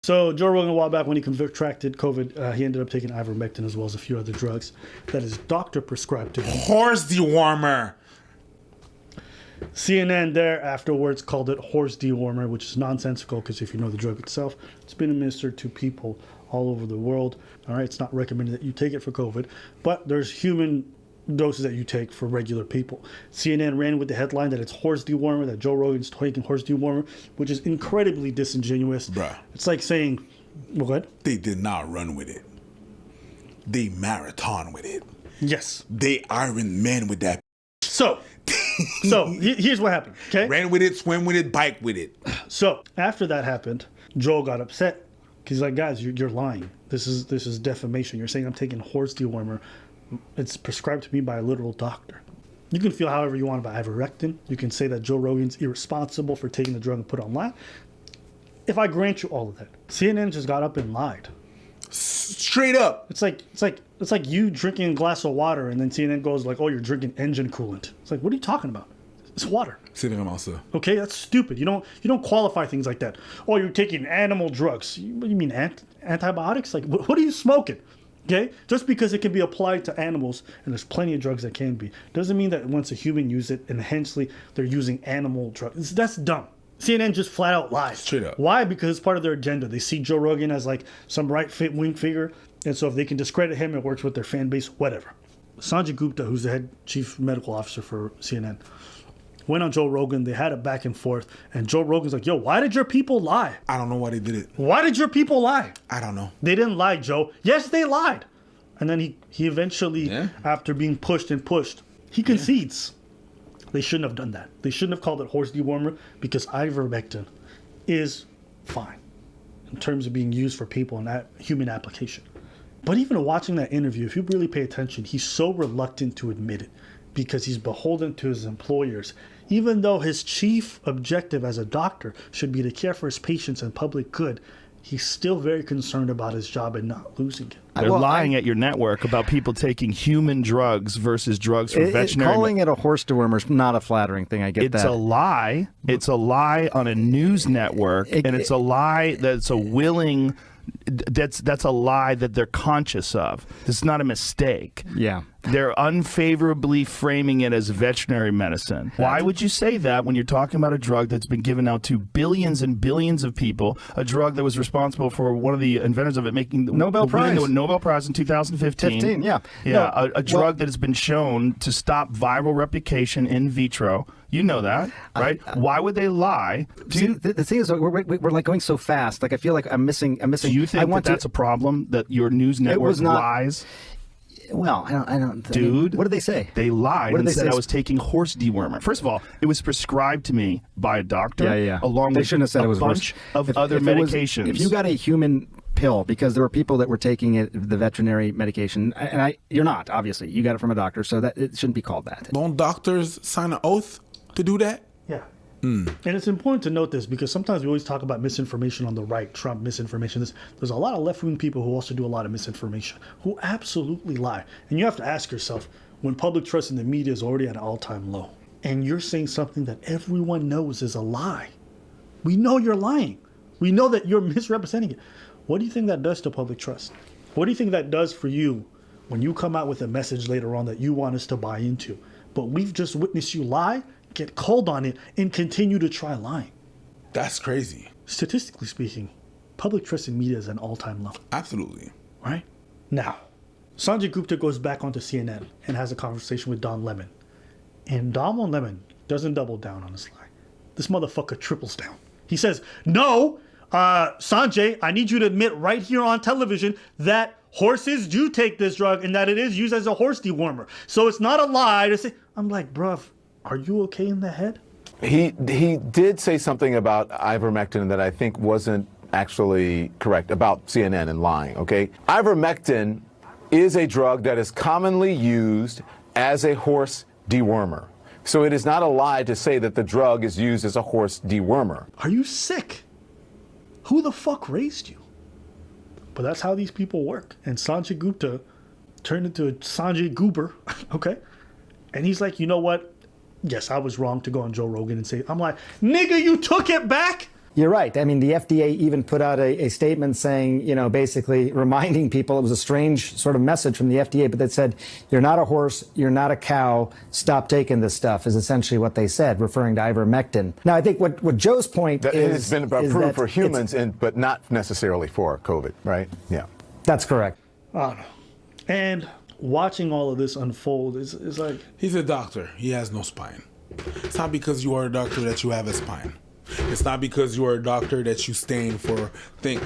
So Joe Rogan, a while back when he contracted COVID, he ended up taking ivermectin as well as a few other drugs that his doctor prescribed to him. Horse dewormer. CNN there afterwards called it horse dewormer, which is nonsensical because if you know the drug itself, it's been administered to people all over the world. All right, it's not recommended that you take it for COVID, but there's human doses that you take for regular people. CNN ran with the headline that it's horse dewormer, that Joe Rogan's taking horse dewormer, which is incredibly disingenuous. Bruh. It's like saying, well, go ahead. They did not run with it. They marathon with it. Yes. They Iron Man with that. So here's what happened, okay? Ran with it, swim with it, bike with it. So after that happened, Joel got upset because he's like, guys, you're lying. This is defamation. You're saying I'm taking horse dewormer. It's prescribed to me by a literal doctor. You can feel however you want about ivermectin. You can say that Joe Rogan's irresponsible for taking the drug and put it online. If I grant you all of that, CNN just got up and lied. Straight up. It's like you drinking a glass of water and then CNN goes like, oh, you're drinking engine coolant. It's like, what are you talking about? It's water. Okay, that's stupid. You don't qualify things like that. Oh, you're taking animal drugs. What do you mean antibiotics? Like, what are you smoking? Okay, just because it can be applied to animals, and there's plenty of drugs that can be, doesn't mean that once a human uses it, and hence they're using animal drugs. That's dumb. CNN just flat out lies. Straight up. Why? Because it's part of their agenda. They see Joe Rogan as like some right-wing figure, and so if they can discredit him, it works with their fan base, whatever. Sanjay Gupta, who's the head chief medical officer for CNN, went on Joe Rogan. They had a back and forth, and Joe Rogan's like, yo, why did your people lie? I don't know why they did it. Why did your people lie? I don't know. They didn't lie, Joe. Yes, they lied. And then he eventually, after being pushed, he concedes. They shouldn't have done that. They shouldn't have called it horse dewormer because ivermectin is fine in terms of being used for people in that human application. But even watching that interview, if you really pay attention, he's so reluctant to admit it because he's beholden to his employers, even though his chief objective as a doctor should be to care for his patients and public good. He's still very concerned about his job and not losing it. They're lying at your network about people taking human drugs versus drugs for veterinary. Calling it a horse dewormer is not a flattering thing. I get that. It's a lie. It's a lie on a news network, and it's a lie that's a willing. That's a lie that they're conscious of. It's not a mistake. Yeah. They're unfavorably framing it as veterinary medicine. Why would you say that when you're talking about a drug that's been given out to billions and billions of people, a drug that was responsible for one of the inventors of it making the Nobel Prize in 2015? A drug that has been shown to stop viral replication in vitro. You know that, right? Why would they lie? The thing is, we're like going so fast. Like I feel like I'm missing. Do you think that's a problem, that your news network lies? Well, I don't. Dude, what did they say? They lied and said I was taking horse dewormer. First of all, it was prescribed to me by a doctor, along with a bunch of other medications. If you got a human pill, because there were people that were taking it, the veterinary medication, and you're not, obviously. You got it from a doctor, so that it shouldn't be called that. Don't doctors sign an oath to do that? Yeah. And it's important to note this because sometimes we always talk about misinformation on the right, Trump misinformation. There's a lot of left-wing people who also do a lot of misinformation, who absolutely lie. And you have to ask yourself, when public trust in the media is already at an all-time low, and you're saying something that everyone knows is a lie, we know you're lying. We know that you're misrepresenting it. What do you think that does to public trust? What do you think that does for you when you come out with a message later on that you want us to buy into? But we've just witnessed you lie, get called on it, and continue to try lying. That's crazy. Statistically speaking, public trust in media is at an all-time low. Absolutely. Right? Now, Sanjay Gupta goes back onto CNN and has a conversation with Don Lemon. And Don Lemon doesn't double down on his lie. This motherfucker triples down. He says, no, Sanjay, I need you to admit right here on television that horses do take this drug and that it is used as a horse dewormer. So it's not a lie to say, I'm like, bruv, are you okay in the head? He did say something about ivermectin that I think wasn't actually correct about CNN and lying, okay? Ivermectin is a drug that is commonly used as a horse dewormer. So it is not a lie to say that the drug is used as a horse dewormer. Are you sick? Who the fuck raised you? But that's how these people work. And Sanjay Gupta turned into a Sanjay Goober, okay? And he's like, you know what? Yes, I was wrong to go on Joe Rogan and say, I'm like, nigga, you took it back? You're right. I mean, the FDA even put out a statement saying, you know, basically reminding people, it was a strange sort of message from the FDA, but that said, you're not a horse, you're not a cow, stop taking this stuff, is essentially what they said, referring to ivermectin. Now, I think what Joe's point is... It's been approved for humans, but not necessarily for COVID, right? Yeah. That's correct. And watching all of this unfold is like... He's a doctor. He has no spine. It's not because you are a doctor that you have a spine. It's not because you are a doctor that you stand for, think,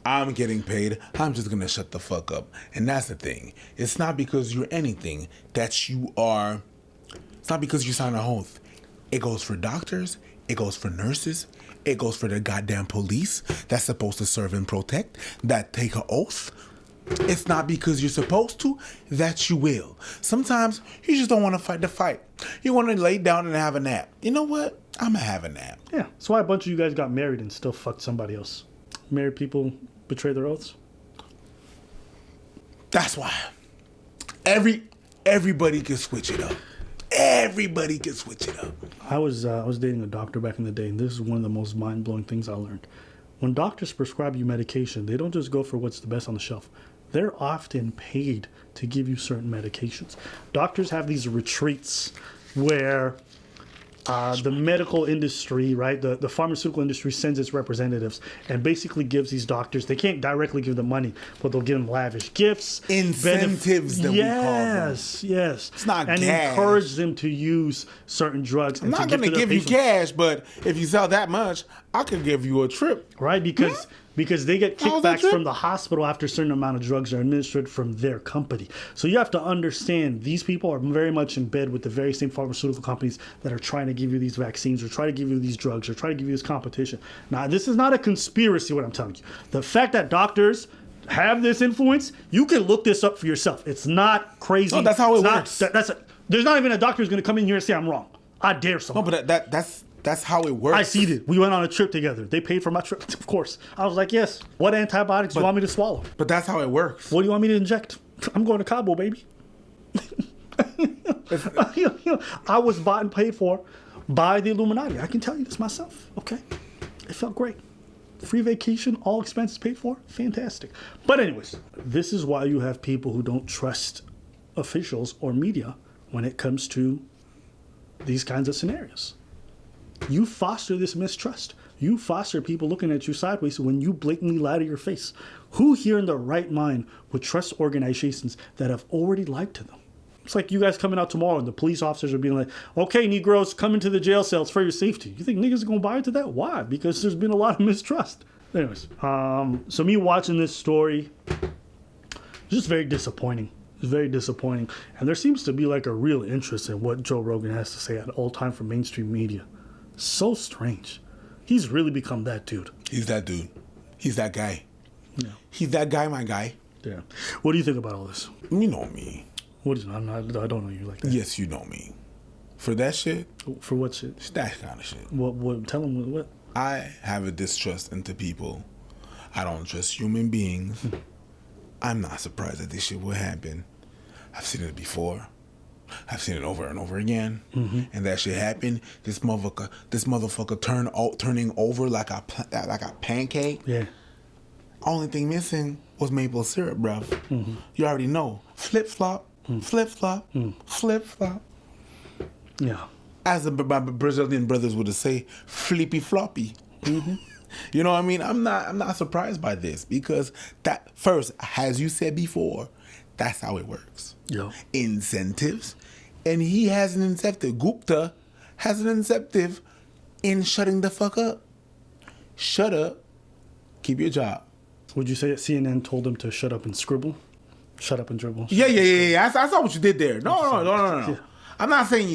I'm getting paid, I'm just going to shut the fuck up. And that's the thing. It's not because you're anything that you are... It's not because you sign a oath. It goes for doctors. It goes for nurses. It goes for the goddamn police that's supposed to serve and protect, that take an oath. It's not because you're supposed to that you will. Sometimes you just don't want to fight the fight. You want to lay down and have a nap. You know what? I'm going to have a nap. Yeah, that's why a bunch of you guys got married and still fucked somebody else. Married people betray their oaths. That's why. Everybody can switch it up. Everybody can switch it up. I was dating a doctor back in the day, and this is one of the most mind-blowing things I learned. When doctors prescribe you medication, they don't just go for what's the best on the shelf. They're often paid to give you certain medications. Doctors have these retreats where the medical industry, right, the pharmaceutical industry sends its representatives and basically gives these doctors, they can't directly give them money, but they'll give them lavish gifts. Incentives that we call them. Yes. It's not and cash. encourage them to use certain drugs. I'm not going to give you cash, but if you sell that much, I could give you a trip. Right, because they get How's that kickbacks trip? from the hospital after a certain amount of drugs are administered from their company. So you have to understand these people are very much in bed with the very same pharmaceutical companies that are trying to give you these vaccines or try to give you these drugs or try to give you this competition. Now, this is not a conspiracy, what I'm telling you. The fact that doctors have this influence, you can look this up for yourself. It's not crazy. No, that's how it It's not- works. there's not even a doctor who's going to come in here and say I'm wrong. I dare someone. No, but that's how it works. I see it. We went on a trip together. They paid for my trip, of course. I was like, yes. What antibiotics do you want me to swallow? But that's how it works. What do you want me to inject? I'm going to Cabo, baby. I was bought and paid for by the Illuminati. I can tell you this myself. Okay. It felt great. Free vacation, all expenses paid for. Fantastic. But anyways, this is why you have people who don't trust officials or media when it comes to these kinds of scenarios. You foster this mistrust. You foster people looking at you sideways when you blatantly lie to your face. Who here in their right mind would trust organizations that have already lied to them? It's like you guys coming out tomorrow and the police officers are being like, okay, Negroes, come into the jail cells for your safety. You think niggas are going to buy into that? Why? Because there's been a lot of mistrust. Anyways, so me watching this story, it's just very disappointing. It's very disappointing. And there seems to be like a real interest in what Joe Rogan has to say at all time from mainstream media. So strange. He's really become that dude. He's that dude. He's that guy. Yeah. He's that guy, my guy. Yeah. What do you think about all this? You know me. What is? I don't know you like that. Yes, you know me. For that shit, For what shit? it's that kind of shit. What? Tell him what. I have a distrust into people. I don't trust human beings. I'm not surprised that this shit will happen. I've seen it before. I've seen it over and over again. And that shit happened. This motherfucker turning over like a pancake. Yeah. Only thing missing was maple syrup, bruv. You already know. Flip flop, flip flop, flip flop. Yeah. As my Brazilian brothers would say, flippy floppy. You know what I mean? I'm not surprised by this because that first, as you said before, that's how it works. Yo. Incentives, and he has an incentive. Gupta has an incentive in shutting the fuck up. Shut up. Keep your job. Would you say that CNN told him to shut up and scribble? Shut up and dribble? Yeah. I saw what you did there. No. I'm not saying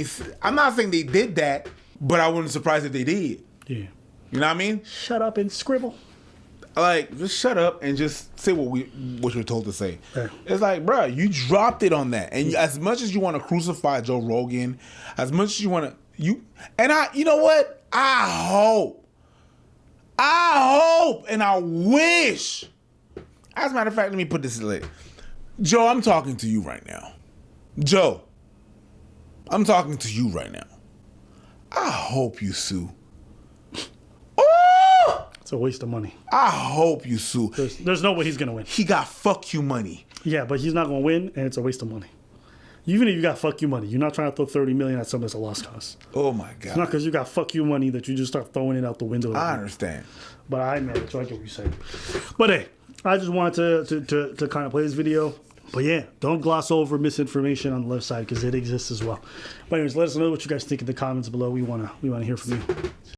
they did that, but I wouldn't be surprised if they did. Yeah. You know what I mean? Shut up and scribble. Like, just shut up and just say what you're told to say. Yeah. It's like, bro, you dropped it on that. And as much as you want to crucify Joe Rogan, as much as you want to, you know what? I hope and I wish. As a matter of fact, let me put this later. Joe, I'm talking to you right now. Joe, I'm talking to you right now. I hope you sue. Oh! a waste of money. I hope you sue. There's no way he's gonna win. He got fuck you money. Yeah, but he's not gonna win, and it's a waste of money. Even if you got fuck you money, you're not trying to throw $30 million at something that's a lost cause. Oh my It's not god. because you got fuck you money that you just start throwing it out the window. I understand. But I man, so I get what you're saying. But hey, I just wanted to kind of play this video. But yeah, don't gloss over misinformation on the left side because it exists as well. But anyways, let us know what you guys think in the comments below. We wanna hear from you.